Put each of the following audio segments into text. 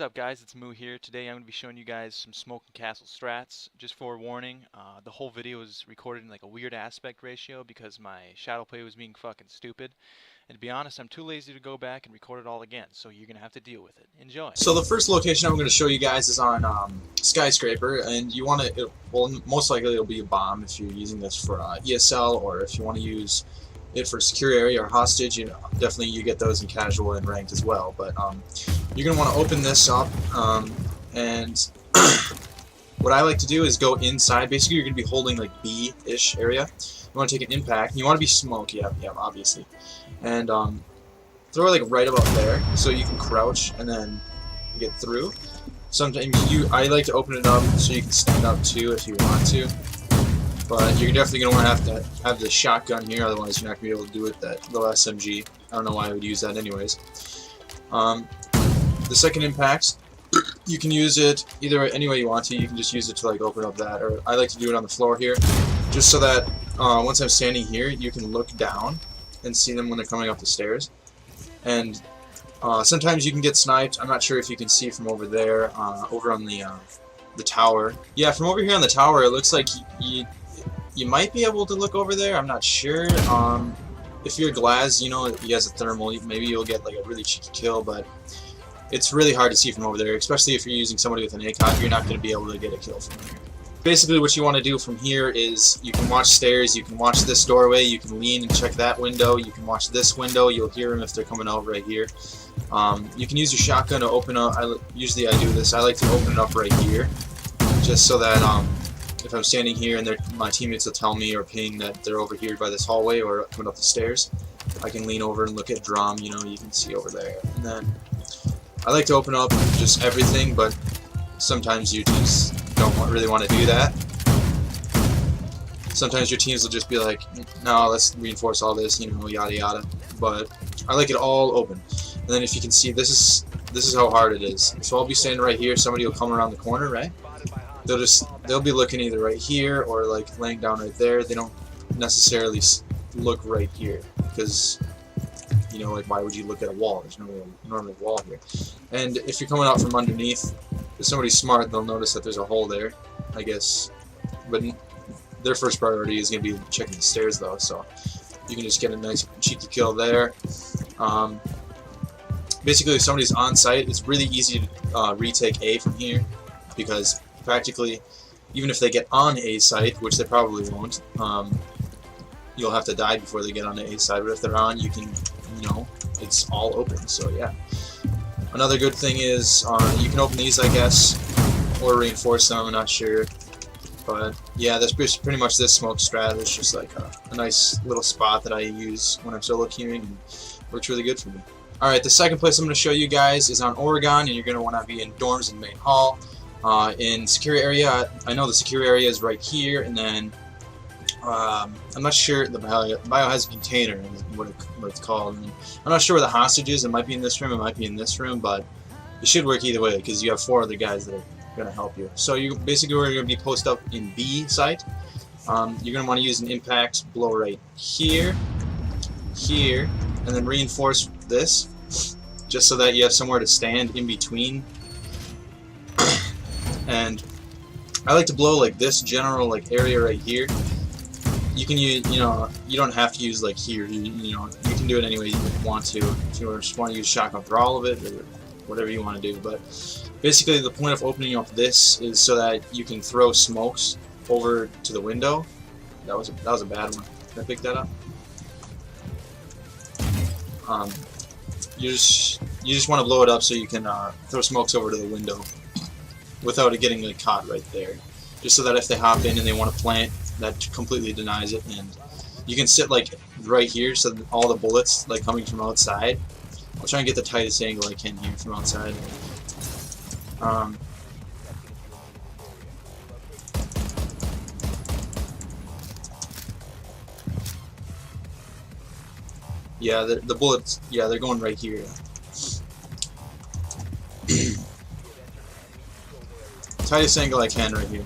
What's up, guys? It's Moo here. Today I'm going to be showing you guys some Smoking Castle strats. Just forewarning, the whole video is recorded in like a weird aspect ratio because my shadow play was being fucking stupid. And to be honest, I'm too lazy to go back and record it all again, so you're going to have to deal with it. Enjoy. So the first location I'm going to show you guys is on Skyscraper, and you want to, well, most likely it'll be a bomb if you're using this for ESL, or if you want to use it for secure area or hostage. You know, definitely you get those in casual and ranked as well. But you're going to want to open this up, and what I like to do is go inside. Basically, you're going to be holding like B-ish area. You want to take an impact. You want to be smoke, yeah, obviously, and throw it like right about there, so you can crouch and then get through. Sometimes I like to open it up so you can stand up too if you want to, but you're definitely gonna want to have the shotgun here, otherwise you're not gonna be able to do it that little SMG. I don't know why I would use that anyways. The second impact, you can use it either any way you want to. You can just use it to like open up that, or I like to do it on the floor here, just so that once I'm standing here, you can look down and see them when they're coming up the stairs. And sometimes you can get sniped. I'm not sure if you can see from over there, over on the tower. Yeah, from over here on the tower, it looks like you might be able to look over there. I'm not sure. If you're Glaz, you know he has a thermal. Maybe you'll get like a really cheeky kill, but it's really hard to see from over there, especially if you're using somebody with an ACOG. You're not going to be able to get a kill from here. Basically, what you want to do from here is you can watch stairs, you can watch this doorway, you can lean and check that window, you can watch this window, you'll hear them if they're coming out right here. You can use your shotgun to open up. Usually I do this. I like to open it up right here, just so that if I'm standing here and my teammates will tell me or ping that they're over here by this hallway or coming up the stairs, I can lean over and look at drum. You know, you can see over there. And then I like to open up just everything, but sometimes you just don't really want to do that. Sometimes your teams will just be like, no, let's reinforce all this, you know, yada yada. But I like it all open. And then if you can see, this is how hard it is. So I'll be standing right here, somebody will come around the corner, right? They'll be looking either right here or like laying down right there. They don't necessarily look right here because, you know, like why would you look at a wall? There's no normally a wall here. And if you're coming out from underneath, if somebody's smart, they'll notice that there's a hole there, I guess. But their first priority is going to be checking the stairs, though, so you can just get a nice cheeky kill there. Basically, if somebody's on site, it's really easy to retake A from here, because practically, even if they get on A site, which they probably won't, you'll have to die before they get on the A side. But if they're on, you can, you know, it's all open. So yeah. Another good thing is you can open these, I guess, or reinforce them. I'm not sure, but yeah, that's pretty much this smoke strat. It's just like a nice little spot that I use when I'm solo queuing, and works really good for me. All right, the second place I'm going to show you guys is on Oregon, and you're going to want to be in dorms in main hall. In secure area, I know the secure area is right here, and then I'm not sure. The biohazard container is what it's called. And I'm not sure where the hostage is. It might be in this room. It might be in this room, but it should work either way because you have 4 other guys that are going to help you. So you basically are going to be posted up in B site. You're going to want to use an impact blow right here, here, and then reinforce this, just so that you have somewhere to stand in between. And I like to blow like this general like area right here. You can use, you know, you don't have to use like here. You know, you can do it any way you want to. If you just want to use shotgun for all of it, or whatever you want to do. But basically, the point of opening up this is so that you can throw smokes over to the window. That was a bad one. Can I pick that up? You just want to blow it up so you can throw smokes over to the window without it getting like caught right there. Just so that if they hop in and they want to plant, that completely denies it, and you can sit like right here so that all the bullets like coming from outside. I'll try and get the tightest angle I can here from outside. Yeah, the bullets, yeah, they're going right here. Tightest angle I can right here.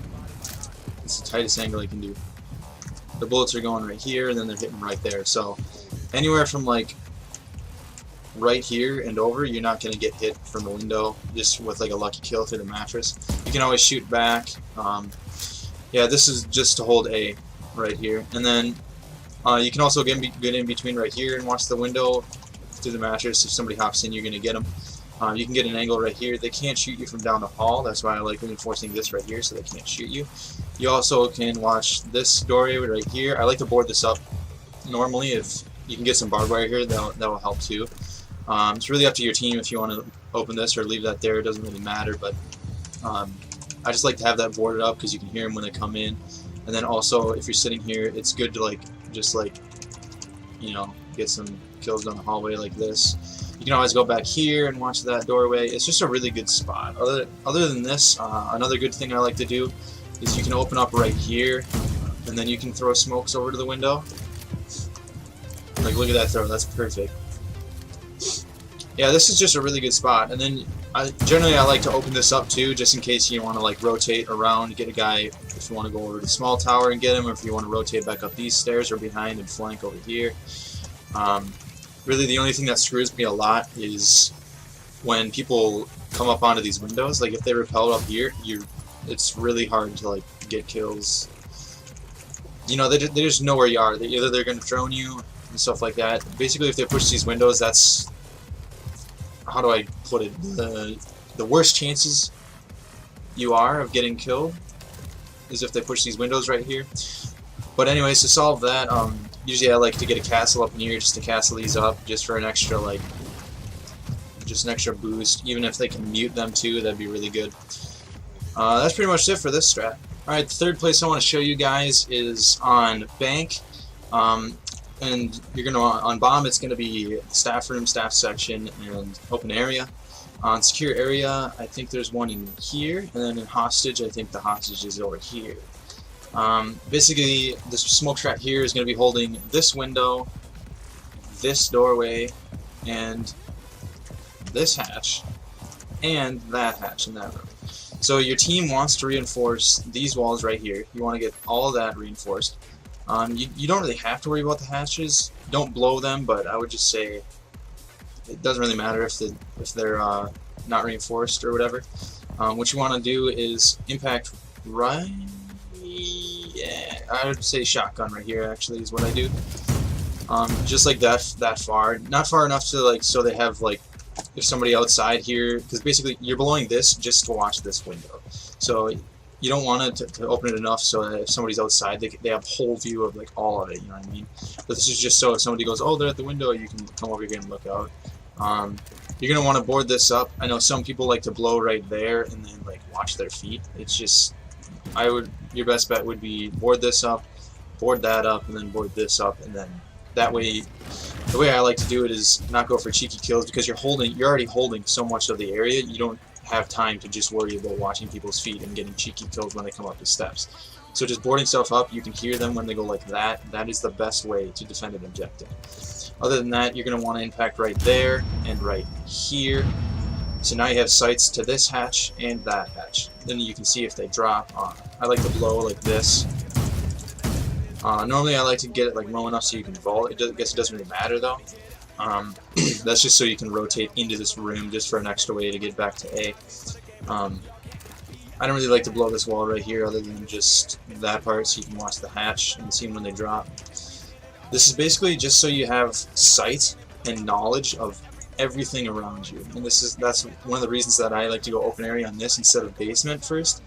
It's the tightest angle I can do. The bullets are going right here, and then they're hitting right there. So anywhere from like right here and over, you're not going to get hit from the window just with like a lucky kill through the mattress. You can always shoot back. Yeah, this is just to hold A right here. And then you can also get in between right here and watch the window through the mattress. If somebody hops in, you're going to get them. You can get an angle right here. They can't shoot you from down the hall. That's why I like reinforcing this right here so they can't shoot you. You also can watch this doorway right here. I like to board this up normally. If you can get some barbed wire here, that will help too. It's really up to your team if you want to open this or leave that there. It doesn't really matter, but I just like to have that boarded up because you can hear them when they come in. And then also, if you're sitting here, it's good to just you know, get some kills down the hallway like this. You can always go back here and watch that doorway. It's just a really good spot. Other than this, another good thing I like to do is you can open up right here, and then you can throw smokes over to the window. Like, look at that throw. That's perfect. Yeah, this is just a really good spot. And then generally I like to open this up too, just in case you want to rotate around, get a guy if you want to go over to the small tower and get him, or if you want to rotate back up these stairs or behind and flank over here. Really, the only thing that screws me a lot is when people come up onto these windows. Like, if they rappel up here, it's really hard to get kills. You know, they just know where you are. Either they're going to drone you and stuff like that. Basically, if they push these windows, that's, how do I put it, the worst chances you are of getting killed is if they push these windows right here. But anyways, to solve that, usually I like to get a castle up in here just to castle these up, just for an extra, just an extra boost. Even if they can mute them too, that'd be really good. That's pretty much it for this strat. Alright, the third place I want to show you guys is on Bank. And you're gonna, on Bomb, it's gonna be staff room, staff section, and open area. On secure area, I think there's one in here, and then in hostage, I think the hostage is over here. Basically, this smoke strat here is going to be holding this window, this doorway, and this hatch, and that hatch in that room. So your team wants to reinforce these walls right here. You want to get all of that reinforced. You don't really have to worry about the hatches. Don't blow them, but I would just say it doesn't really matter if they're not reinforced or whatever. What you want to do is impact right. Yeah, I would say shotgun right here actually is what I do. Just like that far, not far enough to so they have if somebody outside here, because basically you're blowing this just to watch this window. So you don't want it to open it enough so that if somebody's outside, they have a whole view of all of it. You know what I mean? But this is just so if somebody goes, oh, they're at the window, you can come over here and look out. You're gonna want to board this up. I know some people like to blow right there and then watch their feet. It's just, your best bet would be board this up, board that up, and then board this up, and then that way, the way I like to do it is not go for cheeky kills, because you're already holding so much of the area. You don't have time to just worry about watching people's feet and getting cheeky kills when they come up the steps. So just boarding stuff up, you can hear them when they go like that. That is the best way to defend an objective. Other than that, you're going to want to impact right there and right here. So now you have sights to this hatch and that hatch. Then you can see if they drop. I like to blow like this. Normally I like to get it low enough so you can vault. I guess it doesn't really matter though. That's just so you can rotate into this room just for an extra way to get back to A. I don't really like to blow this wall right here other than just that part so you can watch the hatch and see when they drop. This is basically just so you have sight and knowledge of everything around you, and that's one of the reasons that I like to go open area on this instead of basement first,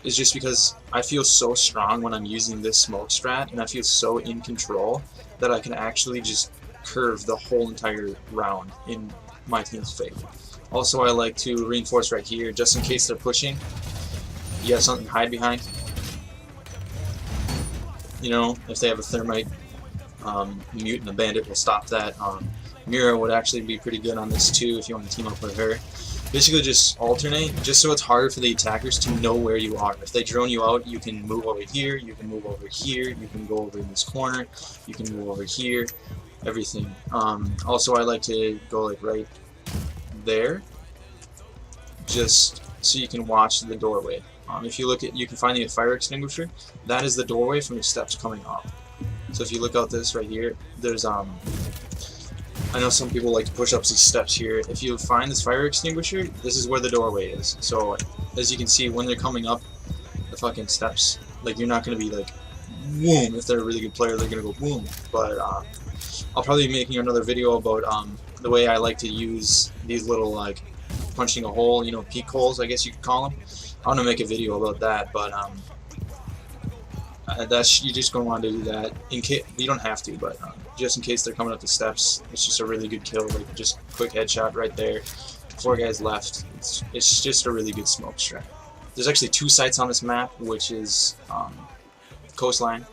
is just because I feel so strong when I'm using this smoke strat, and I feel so in control that I can actually just curve the whole entire round in my team's favor. Also, I like to reinforce right here just in case they're pushing. You have something to hide behind. You know, if they have a thermite, mute and a bandit will stop that. Mira would actually be pretty good on this too if you want to team up with her. Basically just alternate, just so it's harder for the attackers to know where you are. If they drone you out, you can move over here, you can move over here, you can go over in this corner, you can move over here, everything. Also, I like to go right there, just so you can watch the doorway. If you look at, you can find the fire extinguisher. That is the doorway from the steps coming up. So if you look out this right here, there's I know some people like to push up these steps here. If you find this fire extinguisher, this is where the doorway is. So as you can see, when they're coming up the fucking steps, like you're not gonna be like, boom. If they're a really good player, they're gonna go boom. But I'll probably be making another video about the way I like to use these little like punching a hole, you know, peek holes, I guess you could call them. I'm gonna make a video about that, but that's, you're just gonna want to do that in case you don't have to, but just in case they're coming up the steps. It's just a really good kill, like just quick headshot right there. 4 guys left. It's just a really good smoke strat. There's actually 2 sites on this map, which is Coastline,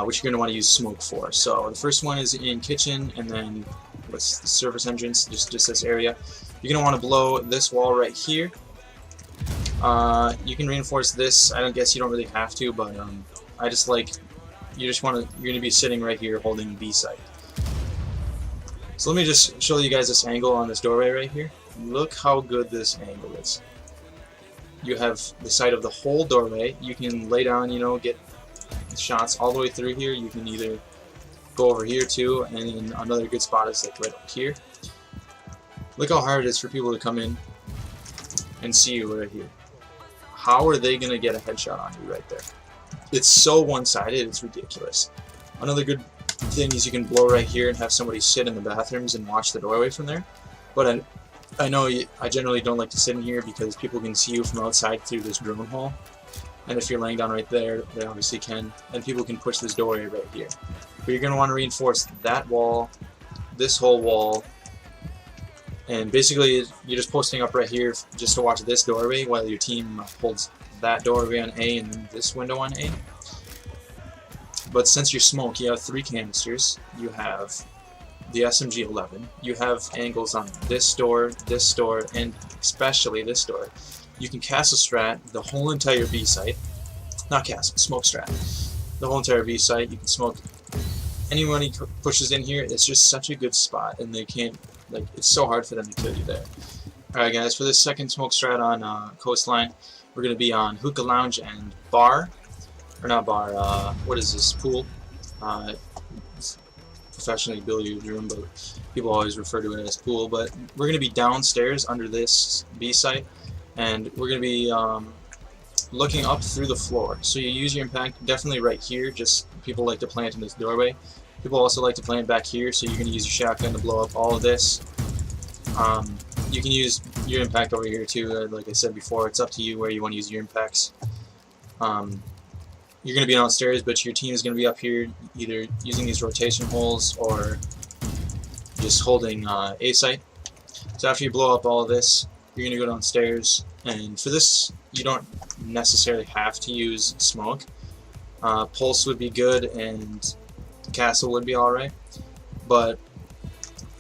which you're gonna want to use smoke for. So the first one is in kitchen, and then what's the service entrance? Just this area. You're gonna want to blow this wall right here. You can reinforce this. I don't guess you don't really have to, but I just like, you're gonna be sitting right here holding B site. So let me just show you guys this angle on this doorway right here. Look how good this angle is. You have the side of the whole doorway. You can lay down, you know, get shots all the way through here. You can either go over here too, and then another good spot is like right up here. Look how hard it is for people to come in and see you right here. How are they gonna get a headshot on you right there? It's so one-sided, it's ridiculous. Another good thing is you can blow right here and have somebody sit in the bathrooms and watch the doorway from there. But I know I generally don't like to sit in here because people can see you from outside through this drone hole. And if you're laying down right there, they obviously can. And people can push this doorway right here. But you're going to want to reinforce that wall, this whole wall, and basically you're just posting up right here just to watch this doorway while your team holds that doorway on A and this window on A. But since you're smoke, you have 3 canisters, you have the SMG-11, you have angles on this door, and especially this door. You can castle strat the whole entire B site. Not castle, smoke strat. The whole entire B site. You can smoke anyone he pushes in here. It's just such a good spot, and they can't, like, it's so hard for them to kill you there. Alright guys, for this second smoke strat on Coastline, we're going to be on Hookah Lounge and Bar. Or not bar, what is this? Pool. It's professionally billiard room, but people always refer to it as pool. But we're going to be downstairs under this B site, and we're going to be looking up through the floor. So you use your impact definitely right here. Just people like to plant in this doorway. People also like to plant back here, so you're going to use your shotgun to blow up all of this. You can use your impact over here too. Like I said before, it's up to you where you want to use your impacts. You're going to be downstairs, but your team is going to be up here, either using these rotation holes or just holding A site. So after you blow up all of this, you're going to go downstairs, and for this, you don't necessarily have to use smoke. Pulse would be good, and castle would be alright, but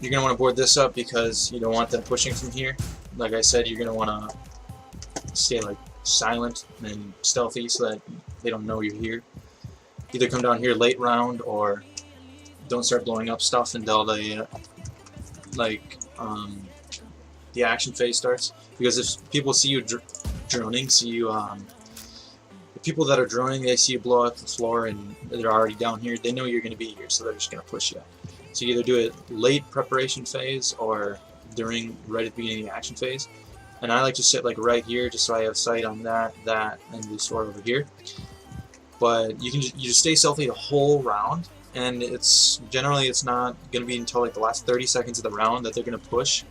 you're going to want to board this up because you don't want them pushing from here. Like I said, you're going to want to stay like silent and stealthy so that they don't know you're here. Either come down here late round or don't start blowing up stuff until they the action phase starts. Because if people see you droning, see you the people that are droning, they see you blow up the floor and they're already down here, they know you're going to be here, so they're just going to push you. So you either do it late preparation phase or right at the beginning of the action phase. And I like to sit like right here just so I have sight on that, and this door over here. But you just stay stealthy the whole round, and it's not going to be until like the last 30 seconds of the round that they're going to push.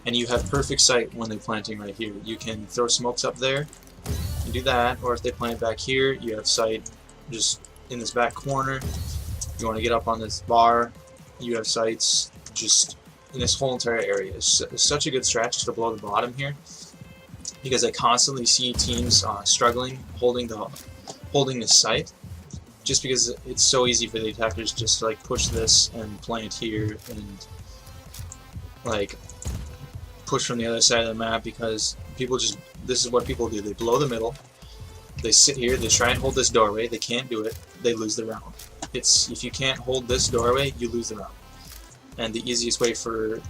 And you have perfect sight when they're planting right here. You can throw smokes up there and do that, or if they plant back here, you have sight just in this back corner. You want to get up on this bar, you have sights just in this whole entire area. It's such a good stretch to blow the bottom here, because I constantly see teams struggling holding this site, just because it's so easy for the attackers just to like push this and plant here and like push from the other side of the map, because this is what people do. They blow the middle, they sit here, they try and hold this doorway, they can't do it, they lose the round. If you can't hold this doorway, you lose the round. And the easiest way for,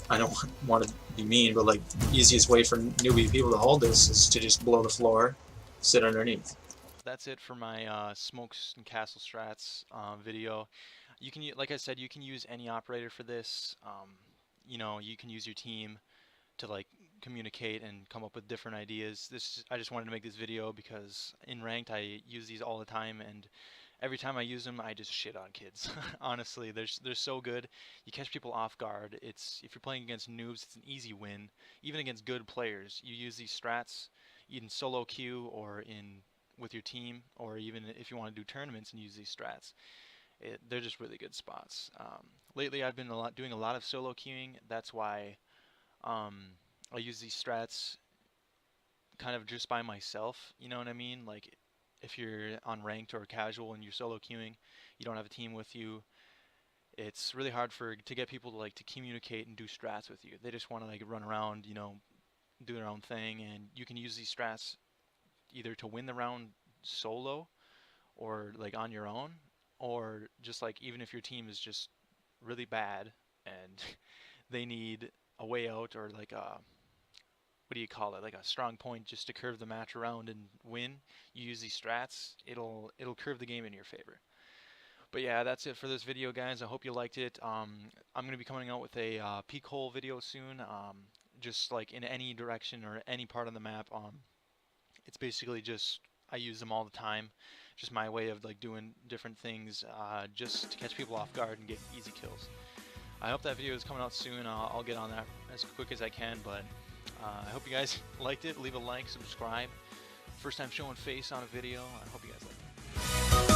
I don't want to be mean, but like easiest way for newbie people to hold this is to just blow the floor, sit underneath. That's it for my smokes and castle strats video. You can, like I said, you can use any operator for this. You know, you can use your team to like communicate and come up with different ideas. I just wanted to make this video because in ranked I use these all the time, and every time I use them I just shit on kids. Honestly, they're so good. You catch people off guard. It's if you're playing against noobs, it's an easy win. Even against good players, you use these strats in solo queue or in with your team, or even if you want to do tournaments and use these strats. They're just really good spots. Lately I've been doing a lot of solo queuing. That's why I use these strats kind of just by myself, you know what I mean? Like if you're on ranked or casual and you're solo queuing, you don't have a team with you, it's really hard to get people to like to communicate and do strats with you. They just want to like run around, you know, do their own thing, and you can use these strats either to win the round solo or like on your own, or just like even if your team is just really bad and they need a way out, or like a what do you call it, like a strong point just to curve the match around and win, you use these strats, it'll curve the game in your favor. But yeah, that's it for this video, guys. I hope you liked it. I'm going to be coming out with a peek hole video soon, just like in any direction or any part of the map. It's basically just I use them all the time, just my way of like doing different things just to catch people off guard and get easy kills. I hope that video is coming out soon. I'll get on that as quick as I can, but I hope you guys liked it. Leave a like, subscribe. First time showing face on a video. I hope you guys liked it.